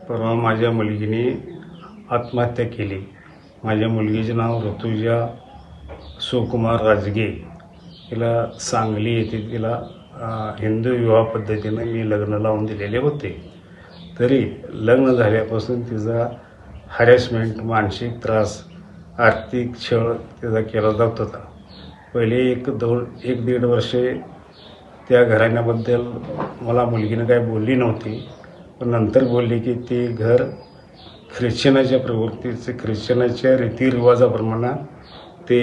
परवा माझ्या मुलगीने आत्महत्या केली। माझ्या मुलगीचे नाव ऋतुजा सुकुमार राजगे। तिला सांगली येथे तिला हिंदू विवाह पद्धतीने मी लग्न लावून दिलेले होते। तरी लग्न झाल्यापासून तिचा हॅरेसमेंट, मानसिक त्रास, आर्थिक छळ तिचा केला जात होता। पहिले एक दीड वर्षे त्या घराण्याबद्दल मला मुलगीने काही बोलली नव्हती, पण नंतर बोलली की ते घर ख्रिश्चनाच्या प्रवृत्तीचे, ख्रिश्चनाच्या रीतिरिवाजाप्रमाणे ते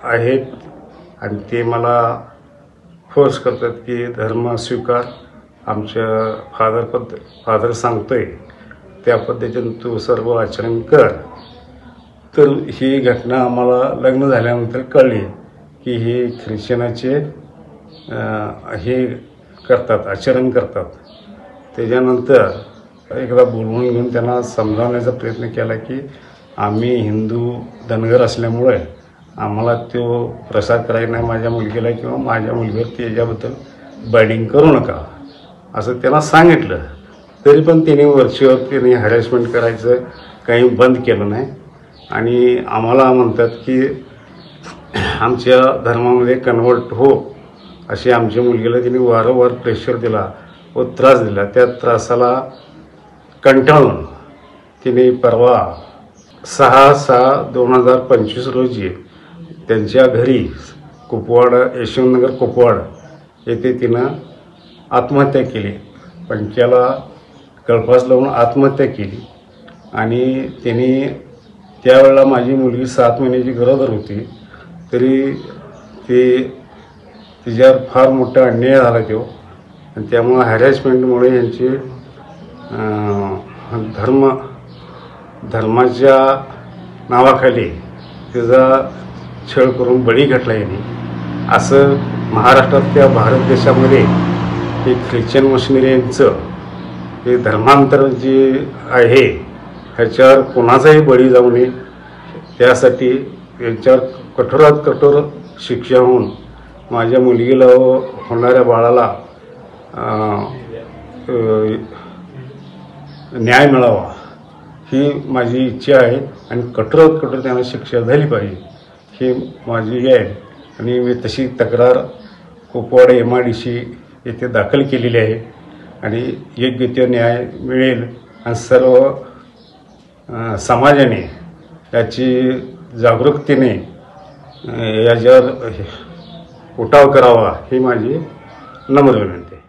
आहेत आणि ते मला फोर्स करतात की धर्म स्वीकार, आमच्या फादर सांगतोय त्या पद्धतीने तू सर्व आचरण कर। तर ही घटना आम्हाला लग्न झाल्यानंतर कळली की हे ख्रिश्चनाचे हे करतात, आचरण करतात। त्याच्यानंतर एकदा बोलवून घेऊन त्यांना समजावण्याचा प्रयत्न केला की आम्ही हिंदू धनगर असल्यामुळे आम्हाला तो प्रसार करायचा नाही माझ्या मुलगीला, किंवा माझ्या मुलगीवर त्याच्याबद्दल बायडिंग करू नका असं त्यांना सांगितलं। तरी पण त्यांनी वरचीवर हॅरेसमेंट करायचं काही बंद केलं नाही आणि आम्हाला म्हणतात की आमच्या धर्मामध्ये कन्वर्ट हो अशी आमच्या मुलगीला त्यांनी वारंवार प्रेशर दिला व त्रास दिला। त्या त्रासाला कंटाळून तिने परवा 6/6/2025 रोजी त्यांच्या घरी कुपवाड, यशवंतनगर कुपवाड येथे तिनं आत्महत्या केली। पंख्याला गळफास लावून आत्महत्या केली आणि तिने त्यावेळेला माझी मुलगी 7 महिन्याची गरोदर होती। तरी तिच्यावर फार मोठा अन्याय झाला तो, आणि त्यामुळे हॅरेसमेंटमुळे यांची धर्माच्या नावाखाली तिचा छळ करून बळी घेतला यांनी। असं महाराष्ट्रात भारत देशामध्ये हे ख्रिश्चन मिशनरींचं हे धर्मांतर जे आहे ह्याच्यावर कोणाचाही बळी जाऊ नये, त्यासाठी यांच्यावर कठोरात कठोर शिक्षा होऊन माझ्या मुलगीला होणाऱ्या बाळाला न्याय मिळावा ही माझी इच्छा आहे आणि कठोरात कठोर त्यांना शिक्षा झाली पाहिजे ही माझी आहे। आणि मी तशी तक्रार कुपवाड MIDC येथे दाखल केलेली आहे आणि योग्य ते न्याय मिळेल आणि सर्व समाजाने याची जागरूकतेने याच्यावर उठाव करावा ही माझी नम्र विनंती आहे।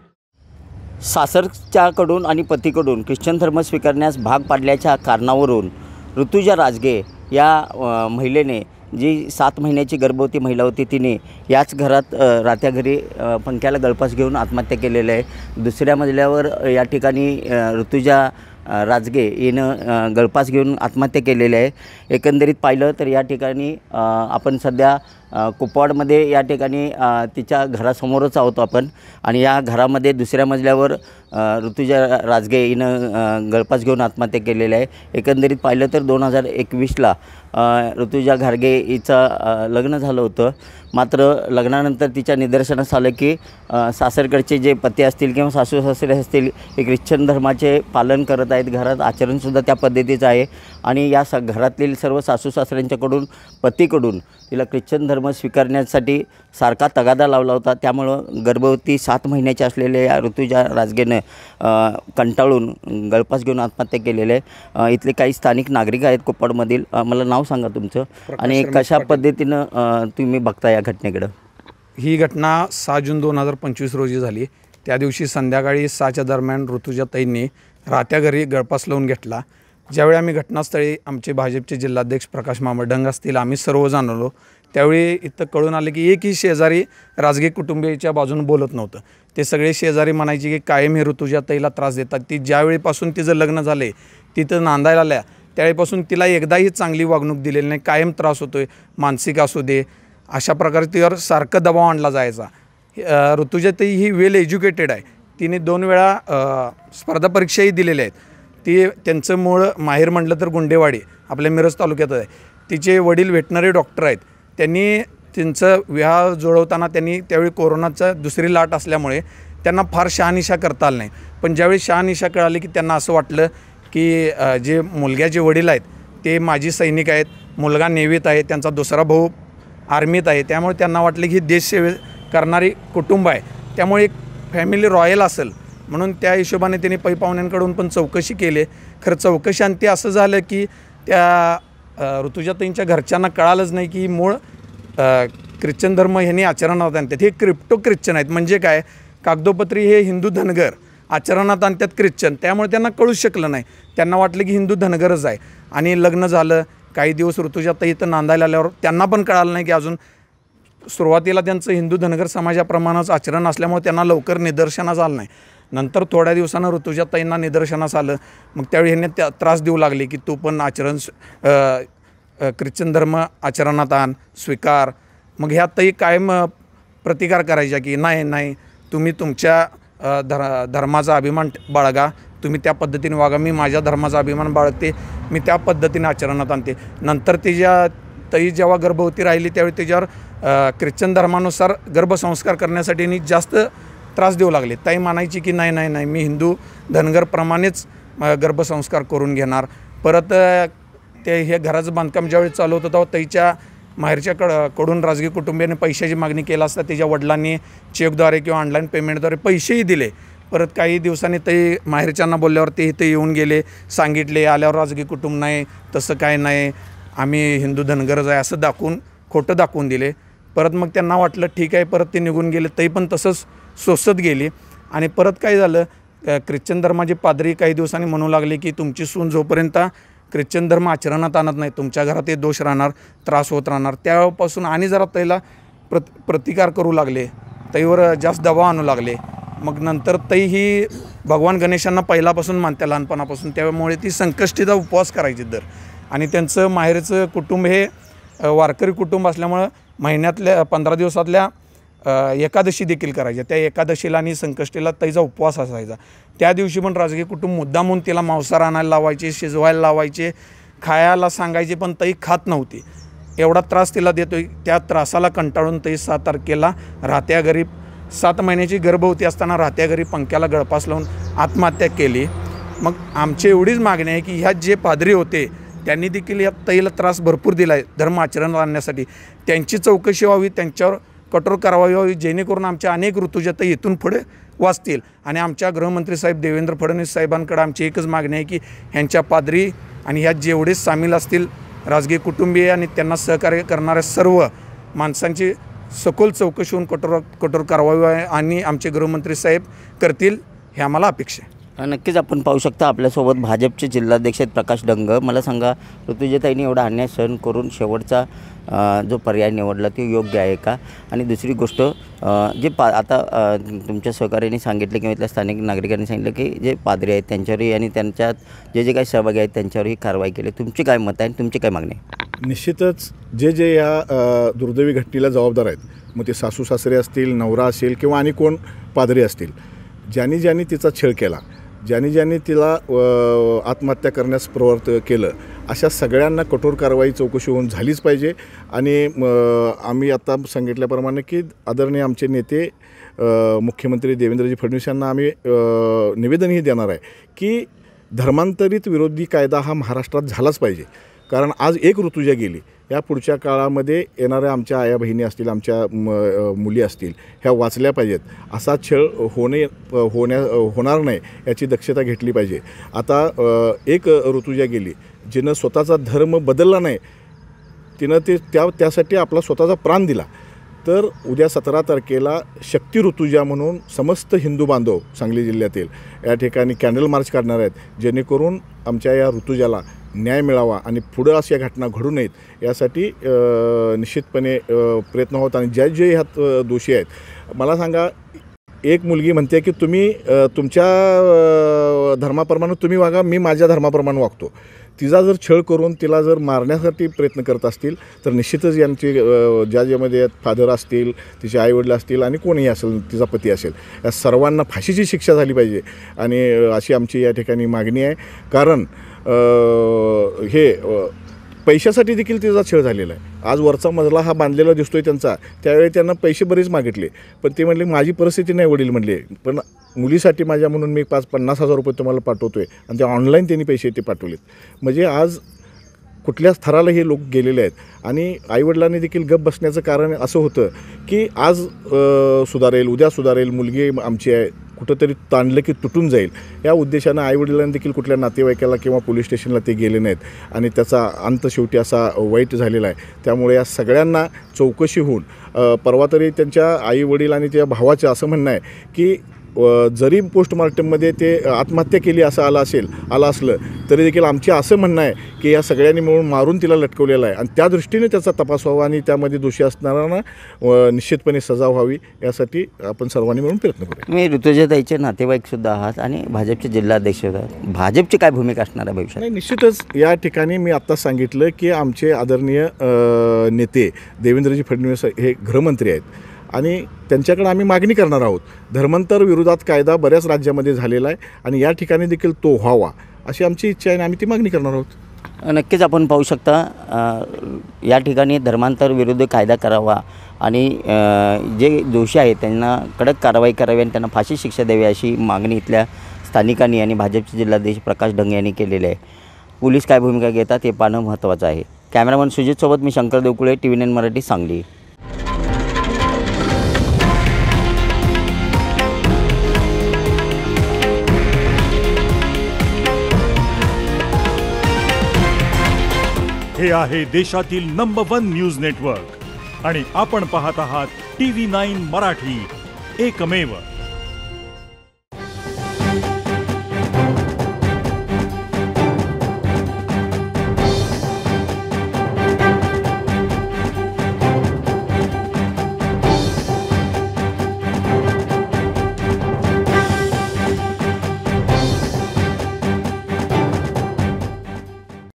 सासरच्याकडून आणि पतीकडून ख्रिश्चन धर्म स्वीकारण्यास भाग पाडल्याच्या कारणावरून ऋतुजा राजगे या महिलेने, जी 7 महिन्याची गर्भवती महिला होती, तिने याच घरात राहत्या घरी पंख्याला गळफास घेऊन आत्महत्या केलेली आहे। दुसऱ्या मजल्यावर या ठिकाणी ऋतुजा राजगे हिनं गळफास घेऊन आत्महत्या केलेली आहे। एकंदरीत पाहिलं तर या ठिकाणी आपण सध्या कुपवाडमध्ये या ठिकाणी तिच्या घरासमोरच आहोत आपण, आणि या घरामध्ये दुसऱ्या मजल्यावर ऋतुजा राजगे हिनं गळफास घेऊन आत्महत्या केलेली आहे। एकंदरीत पाहिलं तर 2021ला ऋतुजा घारगे हिचं लग्न झालं होतं, मात्र लग्नानंतर तिच्या निदर्शनास आलं की सासरकडचे जे पती असतील किंवा सासू सासरे असतील हे ख्रिश्चन धर्माचे पालन करत आहेत। घरात आचरणसुद्धा त्या पद्धतीचं आहे आणि या घरातील सर्व सासू सासऱ्यांच्याकडून, पतीकडून तिला ख्रिश्चन धर्म स्वीकारण्यासाठी सारखा तगादा लावला होता। त्यामुळं गर्भवती 7 महिन्याची असलेल्या या ऋतुजा राजगेनं कंटाळून गळफास घेऊन आत्महत्या केलेली आहे। इथले काही स्थानिक नागरिक आहेत कुपवाडमधील, मला नाव सांगा तुमचं आणि कशा पद्धतीनं तुम्ही बघता या घटनेकडं? ही घटना 6 जून 2025 रोजी झाली। त्या दिवशी संध्याकाळी 6च्या दरम्यान ऋतुजाताईंनी राहत्या घरी गळफास लावून घेतला। ज्यावेळी आम्ही घटनास्थळी आमचे भाजपचे जिल्हाध्यक्ष प्रकाश मामा डंग असतील, आम्ही सर्वजण आलो, त्यावेळी इथं कळून आले की एकही शेजारी राजगे कुटुंबियाच्या बाजूने बोलत नव्हतं। ते सगळे शेजारी म्हणायचे की कायम हे ऋतुजाताईला त्रास देतात। ती ज्यावेळीपासून तिचं लग्न झालं आहे तिथं नांदायला आल्या त्यावेळीपासून तिला एकदाही चांगली वागणूक दिलेली नाही, कायम त्रास होतो आहे, मानसिक असू दे, अशा प्रकारे तिच्यावर सारखं दबाव आणला जायचा। ऋतुजाताई ही वेल एज्युकेटेड आहे, तिने 2 वेळा स्पर्धा परीक्षाही दिलेल्या आहेत। ती त्यांचं मूळ माहेर म्हटलं तर गुंडेवाडी आपल्या मिरज तालुक्यात आहे। तिचे वडील व्हेटनरी डॉक्टर आहेत। त्यांनी त्यांचं विवाह जुळवताना त्यांनी त्यावेळी कोरोनाचा दुसरी लाट असल्यामुळे त्यांना फार शहानिशा करता आलं नाही. पण ज्यावेळी शहानिशा कळाली की त्यांना असं वाटलं की जे मुलग्याचे वडील आहेत ते माजी सैनिक आहेत, मुलगा नेव्हीत आहे, त्यांचा दुसरा भाऊ आर्मीत आहे, त्यामुळे त्यांना वाटलं की देशसेवे करणारी कुटुंब आहे, त्यामुळे एक फॅमिली रॉयल असेल म्हणून त्या हिशोबाने त्यांनी पै पाहुण्यांकडून पण चौकशी केली. खरं चौकशी आणि ते असं झालं की त्या ऋतुजाताईंच्या घरच्यांना कळालंच नाही की मूळ ख्रिश्चन धर्म ह्यांनी आचरणात आणतात. हे क्रिप्टो ख्रिश्चन आहेत. म्हणजे काय, कागदोपत्री हे हिंदू धनगर आचरणात आणतात ख्रिश्चन, त्यामुळे त्यांना कळूच शकलं नाही. त्यांना वाटलं की हिंदू धनगरच आहे. आणि लग्न झालं, काही दिवस ऋतुजाताई इथं नांदायला आल्यावर त्यांना पण कळालं नाही की अजून सुरुवातीला त्यांचं हिंदू धनगर समाजाप्रमाणेच आचरण असल्यामुळे त्यांना लवकर निदर्शनास आलं नाही. नंतर थोड्या दिवसानं ऋतुजाताईंना निदर्शनास आलं. मग त्यावेळी ह्यांनी त्रास देऊ लागले की तू पण आचरण ख्रिश्चन धर्म आचरणात आण, स्वीकार. मग ह्या ताई कायम प्रतिकार करायच्या की नाही तुम्ही तुमच्या धर्माचा अभिमान बाळगा, तुम्ही त्या पद्धतीने वागा, मी माझ्या धर्माचा अभिमान बाळगते, मी त्या पद्धतीने आचरणात आणते. नंतर ताई जेव्हा गर्भवती राहिली त्यावेळी त्याच्यावर ख्रिश्चन धर्मानुसार गर्भसंस्कार करण्यासाठी जास्त त्रास देऊ लागले. ताई म्हणायची की नाही मी हिंदू धनगरप्रमाणेच गर्भसंस्कार करून घेणार. परत ते हे घराचं बांधकाम ज्यावेळी चालू होतं तेव्हा ताईच्या माहेरच्याकडून राजकीय कुटुंबियांनी पैशाची मागणी केली असता त्याच्या वडिलांनी चेकद्वारे किंवा ऑनलाईन पेमेंटद्वारे पैसेही दिले. परत काही दिवसांनी ताई माहेरच्यांना बोलल्यावर ते इथे येऊन गेले, सांगितले आल्यावर राजकीय कुटुंब नाही, तसं काय नाही, आम्ही हिंदू धनगरच आहे असं खोटं दाखवून दिले. परत मग त्यांना वाटलं ठीक आहे, परत ते निघून गेले. ताई पण तसंच सोसत गेली. आणि परत काय झालं, ख्रिश्चन धर्माचे पादरी काही दिवसांनी म्हणू लागले की तुमची सून जोपर्यंत ख्रिश्चन धर्म आचरणात आणत नाही तुमच्या घरात हे दोष राहणार, त्रास होत राहणार. त्यापासून आणि जरा ताईला प्रतिकार करू लागले, ताईवर जास्त दबाव आणू लागले. मग नंतर ताई ही भगवान गणेशांना पहिल्यापासून मानते लहानपणापासून, त्यामुळे ती संकष्टीचा उपवास करायची दर. आणि त्यांचं माहेरचं कुटुंब हे वारकरी कुटुंब असल्यामुळं महिन्यातल्या 15 दिवसातल्या एकादशी देखील करायच्या. त्या एकादशीला आणि संकष्टीला ताईचा उपवास असायचा. त्या दिवशी पण राजकीय कुटुंब मुद्दामून तिला मांसाहार आणायला लावायचे, शिजवायला लावायचे, खायला सांगायचे, पण ताई खात नव्हती. एवढा त्रास तिला देतोय. त्या त्रासाला कंटाळून ताई 7 तारखेला राहत्या घरी 7 महिन्याची गर्भवती असताना राहत्या घरी पंख्याला गळफास लावून आत्महत्या केली. मग आमची एवढीच मागणी आहे की ह्यात जे पादरी होते त्यांनी देखील या ताईला त्रास भरपूर दिला आहे धर्म आचरण आणण्यासाठी. त्यांची चौकशी व्हावी, त्यांच्यावर कठोर कारवाई व्हावी, जेणेकरून आमच्या अनेक ऋतुजाताई इथून पुढे वाचतील. आणि आमच्या गृहमंत्री साहेब देवेंद्र फडणवीस साहेबांकडे आमची एकच मागणी आहे की ह्यांच्या पादरी आणि ह्यात जेवढे सामील असतील राजकीय कुटुंबीय आणि त्यांना सहकार्य करणाऱ्या सर्व माणसांची सखोल चौकशी होऊन कठोर कारवाई आणि आमचे गृहमंत्री साहेब करतील हे आम्हाला अपेक्षा आहे. नक्कीच आपण पाहू शकता आपल्यासोबत भाजपचे जिल्हाध्यक्ष आहेत प्रकाश डंग. मला सांगा, ऋतुजाताईंनी एवढा अन्याय सहन करून शेवटचा जो पर्याय निवडला ते योग्य आहे का? आणि दुसरी गोष्ट जे आता तुमच्या सहकार्याने सांगितलं किंवा इथल्या स्थानिक नागरिकांनी सांगितलं की जे पादरी आहेत त्यांच्यावरही आणि त्यांच्यात जे काही सहभागी आहेत त्यांच्यावरही कारवाई केली. तुमची काय मत आहे आणि तुमची काय मागणी आहे? निश्चितच जे या दुर्दैवी घटनेला जबाबदार आहेत, मग ते सासू सासरे असतील, नवरा असेल किंवा आणि कोण पादरी असतील, ज्यांनी तिचा छळ केला, ज्यांनी तिला आत्महत्या करण्यास प्रवृत्त केलं, अशा सगळ्यांना कठोर कारवाई चौकशी होऊन झालीच पाहिजे. आणि आम्ही आता सांगितल्याप्रमाणे की आदरणीय आमचे नेते मुख्यमंत्री देवेंद्रजी फडणवीस यांना आम्ही निवेदनही देणार आहे की धर्मांतरित विरोधी कायदा हा महाराष्ट्रात झालाच पाहिजे. कारण आज एक ऋतुजा गेली, या पुढच्या काळामध्ये येणाऱ्या आमच्या आया बहिणी असतील, आमच्या मुली असतील, ह्या वाचल्या पाहिजेत. असा छळ होणार नाही याची दक्षता घेतली पाहिजे. आता एक ऋतुजा गेली जिनं स्वतःचा धर्म बदलला नाही, तिनं त्यासाठी आपला स्वतःचा प्राण दिला. तर उद्या 17 तारखेला शक्ती ऋतुजा म्हणून समस्त हिंदू बांधव सांगली जिल्ह्यातील या ठिकाणी कॅन्डल मार्च काढणार आहेत, जेणेकरून आमच्या या ऋतुजाला न्याय मिळावा आणि पुढं अशा घटना घडू नयेत यासाठी निश्चितपणे प्रयत्न होत. आणि जे ह्यात दोषी आहेत, मला सांगा, एक मुलगी म्हणते की तुम्ही तुमच्या धर्माप्रमाणे तुम्ही वागा, मी माझ्या धर्माप्रमाणे वागतो. तिचा जर छळ करून तिला जर मारण्यासाठी प्रयत्न करत असतील तर निश्चितच यांची ज्यामध्ये फादर असतील, तिचे आईवडील असतील आणि कोणीही असेल, तिचा पती असेल, या सर्वांना फाशीची शिक्षा झाली पाहिजे. आणि अशी आमची या ठिकाणी मागणी आहे. कारण हे पैशासाठी देखील त्याचा छळ झालेला आहे. आज वरचा मजला हा बांधलेला दिसतोय त्यांचा, त्यावेळी त्यांना पैसे बरेच मागितले, पण ते म्हणले माझी परिस्थिती नाही वडील म्हणले, पण मुलीसाठी माझ्या म्हणून मी 50,000 रुपये तुम्हाला पाठवतो आहे, आणि ते ऑनलाईन त्यांनी पैसे ते पाठवलेत. म्हणजे आज कुठल्याच थराला हे लोक गेलेले आहेत. आणि आईवडिलांनी देखील गप बसण्याचं कारण असं होतं की आज सुधारेल, उद्या सुधारेल, मुलगी आमची आहे, कुठंतरी ताणलं की तुटून जाईल, या उद्देशानं आईवडिलांनी देखील कुठल्या नातेवाईकाला किंवा पोलीस स्टेशनला ते गेले नाहीत आणि त्याचा अंत शेवटी असा वाईट झालेला आहे. त्यामुळे या सगळ्यांना चौकशी होऊन परवा तरी त्यांच्या आईवडील आणि त्या भावाचं असं म्हणणं आहे की जरी पोस्टमार्टममध्ये ते आत्महत्या केली असं आलं असलं तरी देखील आमचे असं म्हणणं आहे की या सगळ्यांनी मिळून मारून तिला लटकवलेलं आहे, आणि त्या दृष्टीने त्याचा तपास व्हावा आणि त्यामध्ये दोषी असणाऱ्यांना निश्चितपणे सजा व्हावी, यासाठी आपण सर्वांनी मिळून प्रयत्न करूया. तुम्ही ऋतुजाताईचे नातेवाईकसुद्धा आहात आणि भाजपचे जिल्हाध्यक्ष आहात. भाजपची काय भूमिका असणार आहे भविष्यात? नाही, निश्चितच या ठिकाणी मी आत्ताच सांगितलं की आमचे आदरणीय नेते देवेंद्रजी फडणवीस हे गृहमंत्री आहेत, आणि त्यांच्याकडे आम्ही मागणी करणार आहोत. धर्मांतर विरोधात कायदा बऱ्याच राज्यामध्ये झालेला आहे, आणि या ठिकाणी देखील तो व्हावा अशी आमची इच्छा आहे, आणि आम्ही ती मागणी करणार आहोत. नक्कीच आपण पाहू शकता या ठिकाणी धर्मांतर विरुद्ध कायदा करावा आणि जे दोषी आहेत त्यांना कडक कारवाई करावी आणि त्यांना फाशी शिक्षा द्यावी अशी मागणी इथल्या स्थानिकांनी आणि भाजपचे जिल्हाध्यक्ष प्रकाश डंगे यांनी केलेली आहे. पोलीस काय भूमिका घेतात हे पाहणं महत्त्वाचं आहे. कॅमेरामन सुजितसोबत मी शंकर देवकुळे, TV9 मराठी, सांगली. हे आहे देशातील नंबर 1 न्यूज नेटवर्क आणि आपण पाहत आहात TV9 मराठी, एकमेव.